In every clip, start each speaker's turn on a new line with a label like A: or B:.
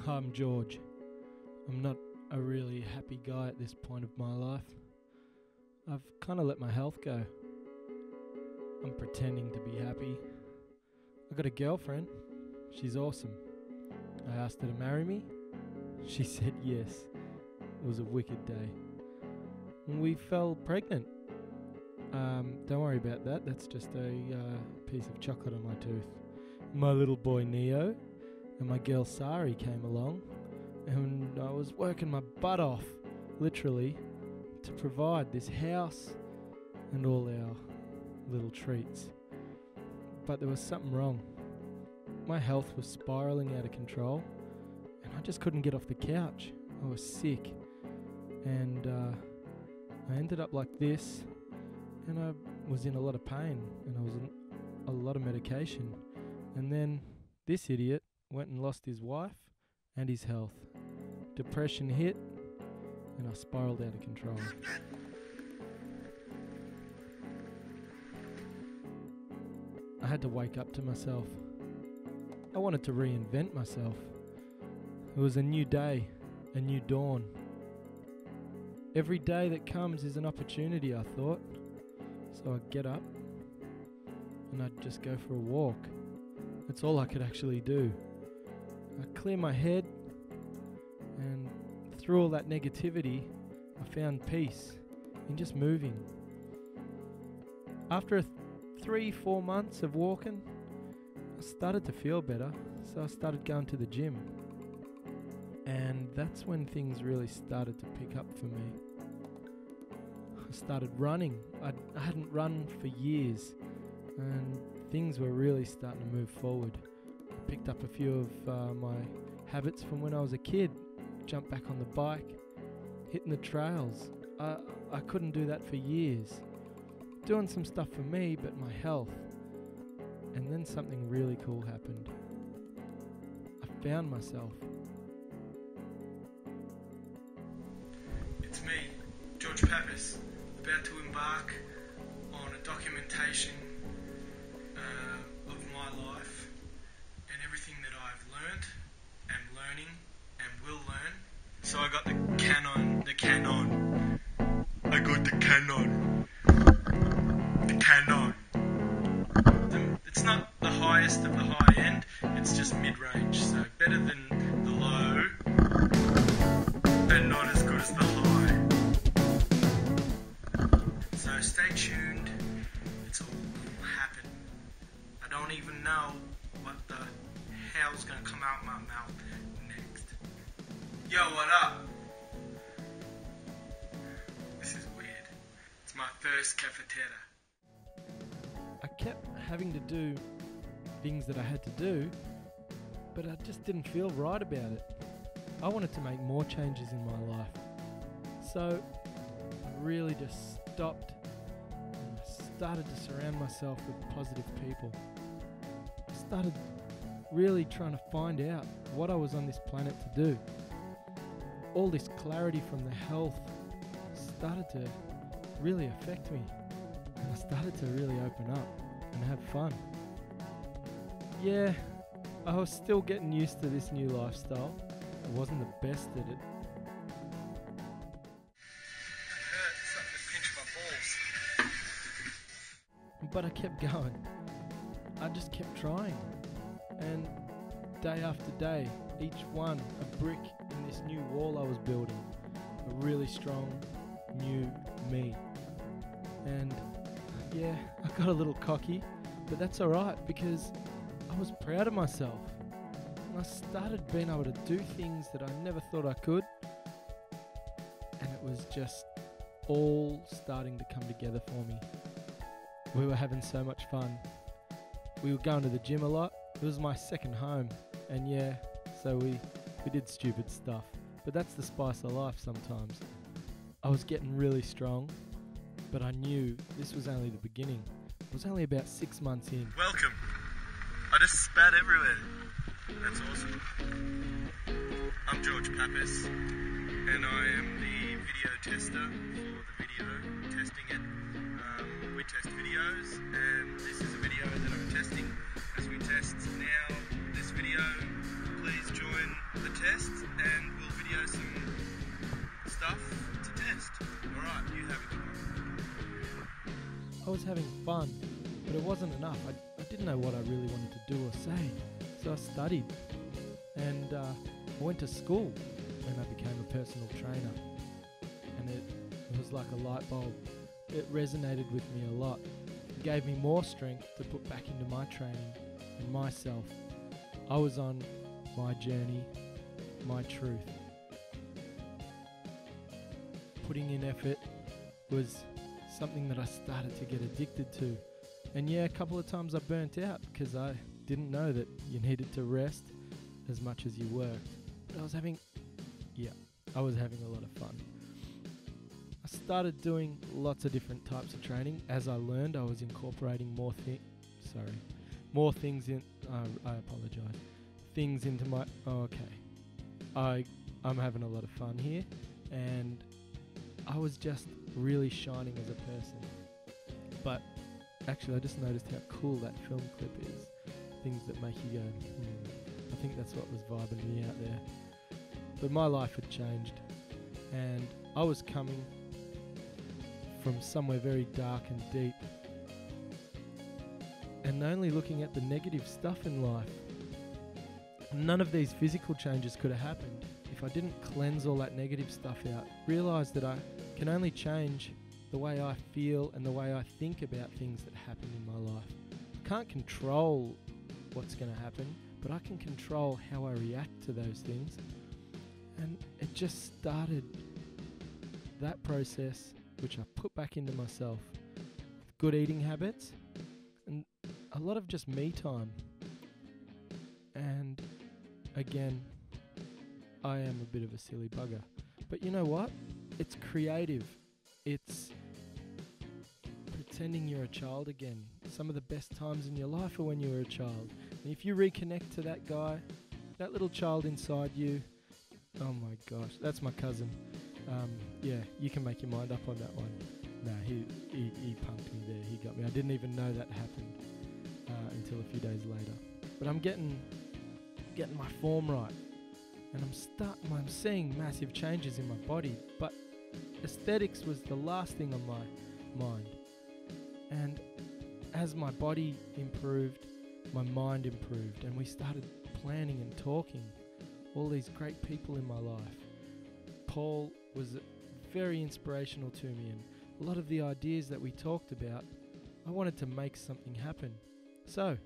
A: Hi, I'm George. I'm not a really happy guy at this point of my life. I've kind of let my health go. I'm pretending to be happy. I got a girlfriend. She's awesome. I asked her to marry me. She said yes. It was a wicked day. We fell pregnant. Don't worry about that. That's just a piece of chocolate on my tooth. My little boy Neo and my girl Sari came along, and I was working my butt off, literally, to provide this house and all our little treats. But there was something wrong. My health was spiraling out of control, and I just couldn't get off the couch. I was sick, and I ended up like this, and I was in a lot of pain, and I was on a lot of medication. And then this idiot went and lost his wife and his health. Depression hit, and I spiraled out of control. I had to wake up to myself. I wanted to reinvent myself. It was a new day, a new dawn. Every day that comes is an opportunity, I thought. So I'd get up and I'd just go for a walk. That's all I could actually do. I'd clear my head, and through all that negativity, I found peace in just moving. After 3-4 months of walking, I started to feel better, so I started going to the gym. And that's when things really started to pick up for me. I started running. I hadn't run for years, and things were really starting to move forward. I picked up a few of my habits from when I was a kid. Jumped back on the bike, hitting the trails. I couldn't do that for years. Doing some stuff for me, but my health. And then something really cool happened. I found myself.
B: It's me, George Pappas, about to embark on a documentation of my life and everything that I've learnt, am learning, and will learn. So I got the Canon. I got the Canon. It's not the highest of the high end, it's just mid-range, so better than the low, and not as good as the high. So stay tuned, it's all happen. I don't even know what the hell's gonna come out my mouth next. Yo, what up? This is weird. It's my first cafeteria.
A: I kept having to do things that I had to do, but I just didn't feel right about it. I wanted to make more changes in my life. So I really just stopped and I started to surround myself with positive people. I started really trying to find out what I was on this planet to do. All this clarity from the health started to really affect me. And I started to really open up and have fun. Yeah, I was still getting used to this new lifestyle. I wasn't the best at it. But I kept going. I just kept trying. And day after day, each one a brick in this new wall I was building. A really strong, new me. And yeah, I got a little cocky, but that's alright because I was proud of myself. And I started being able to do things that I never thought I could. And it was just all starting to come together for me. We were having so much fun. We were going to the gym a lot. It was my second home. And yeah, so we did stupid stuff. But that's the spice of life sometimes. I was getting really strong, but I knew this was only the beginning. I was only about 6 months in.
B: Welcome. I just spat everywhere. That's awesome. I'm George Pappas, and I am the video tester for the video testing it. We test videos, and this is a video that I'm testing as we test now this video. Please join the test.
A: fun, but it wasn't enough. I didn't know what I really wanted to do or say, so I studied, and I went to school, and I became a personal trainer, and it was like a light bulb. It resonated with me a lot. It gave me more strength to put back into my training and myself. I was on my journey, my truth. Putting in effort was something that I started to get addicted to. And yeah, a couple of times I burnt out because I didn't know that you needed to rest as much as you worked. But I was having a lot of fun. I started doing lots of different types of training. As I learned, I was incorporating more things in. I apologize. Things into my. I'm having a lot of fun here, and I was just really shining as a person. But actually, I just noticed how cool that film clip is. Things that make you go, I think that's what was vibing me out there. But my life had changed, and I was coming from somewhere very dark and deep, and only looking at the negative stuff in life. None of these physical changes could have happened if I didn't cleanse all that negative stuff out. Realize that I can only change the way I feel and the way I think about things that happen in my life. I can't control what's going to happen, but I can control how I react to those things. And it just started that process, which I put back into myself, with good eating habits and a lot of just me time. And again, I am a bit of a silly bugger, but you know what? It's creative. It's pretending you're a child again. Some of the best times in your life are when you were a child. And if you reconnect to that guy, that little child inside you, oh my gosh, that's my cousin. Yeah, you can make your mind up on that one. No, he punked me there. He got me. I didn't even know that happened until a few days later. But I'm getting my form right, and I'm seeing massive changes in my body. But aesthetics was the last thing on my mind. And as my body improved, my mind improved, and we started planning and talking. All these great people in my life. Paul was very inspirational to me, and a lot of the ideas that we talked about, I wanted to make something happen. So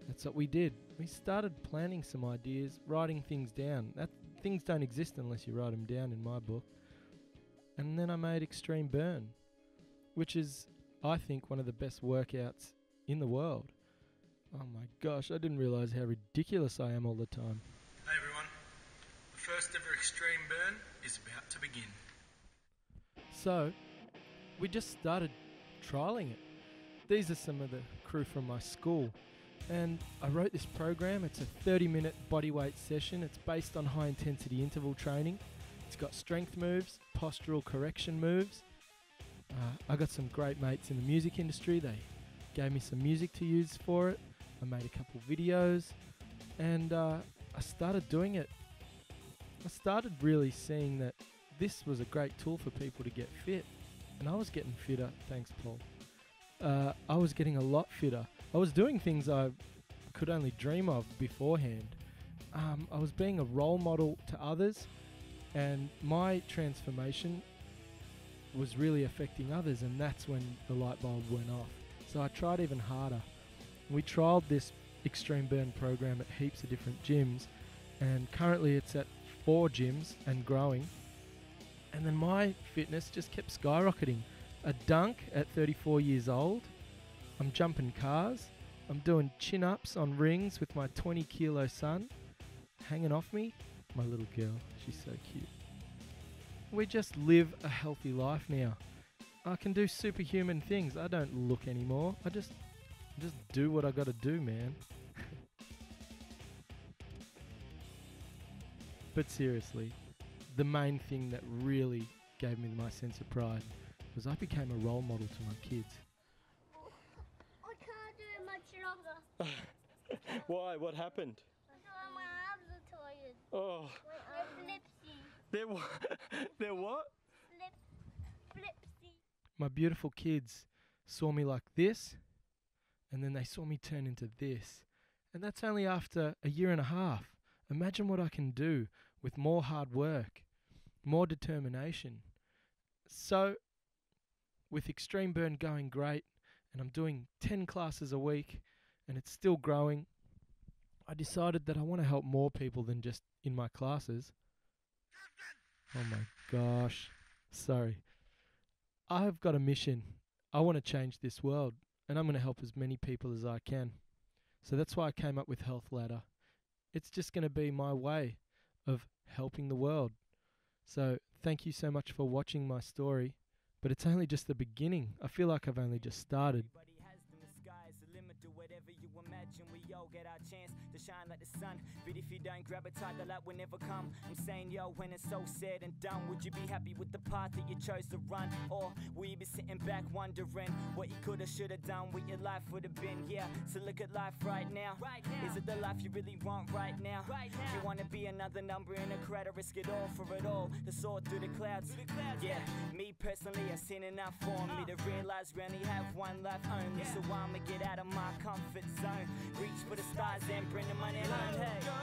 A: that's what we did. We started planning some ideas, writing things down. Things don't exist unless you write them down in my book. And then I made Xtreme Burn, which is, I think, one of the best workouts in the world. Oh my gosh, I didn't realize how ridiculous I am all the time.
B: Hey everyone, the first ever Xtreme Burn is about to begin.
A: So, we just started trialing it. These are some of the crew from my school, and I wrote this program. It's a 30-minute bodyweight session. It's based on high-intensity interval training. It's got strength moves, postural correction moves. I got some great mates in the music industry. They gave me some music to use for it. I made a couple videos, and I started doing it. I started really seeing that this was a great tool for people to get fit, and I was getting fitter, thanks Paul. I was getting a lot fitter. I was doing things I could only dream of beforehand. I was being a role model to others, and my transformation was really affecting others, and that's when the light bulb went off. So I tried even harder. We trialed this Xtreme Burn program at heaps of different gyms, and currently it's at 4 gyms and growing. And then my fitness just kept skyrocketing. A dunk at 34 years old. I'm jumping cars. I'm doing chin-ups on rings with my 20-kilo son hanging off me. My little girl, she's so cute. We just live a healthy life now. I can do superhuman things. I don't look anymore. I just do what I gotta do, man. But seriously, the main thing that really gave me my sense of pride was I became a role model to my kids.
C: I can't do it much longer.
A: Why? What happened?
C: My arms are tired.
A: Oh,
C: They're flipsy.
A: they're what?
C: Flipsy.
A: My beautiful kids saw me like this, and then they saw me turn into this. And that's only after a year and a half. Imagine what I can do with more hard work, more determination. So, with Xtreme Burn going great, and I'm doing 10 classes a week, and it's still growing, I decided that I want to help more people than just in my classes. Oh my gosh. Sorry. I have got a mission. I want to change this world, and I'm going to help as many people as I can. So that's why I came up with Health Ladder. It's just going to be my way of helping the world. So thank you so much for watching my story, but it's only just the beginning. I feel like I've only just started.
D: We all get our chance to shine like the sun, but if you don't grab it tight, the light will never come. I'm saying, yo, when it's so said and done, would you be happy with the path that you chose to run? Or will you be sitting back wondering what you coulda, shoulda done, what your life would have been? Yeah, so look at life right now. Is it the life you really want right now? You wanna be another number in a crowd, or risk it all for it all to soar through the clouds? Yeah, me personally, I've seen enough for me to realize we only have one life only. So I'ma get out of my comfort zone, reach for the stars and bring the money home. Hey.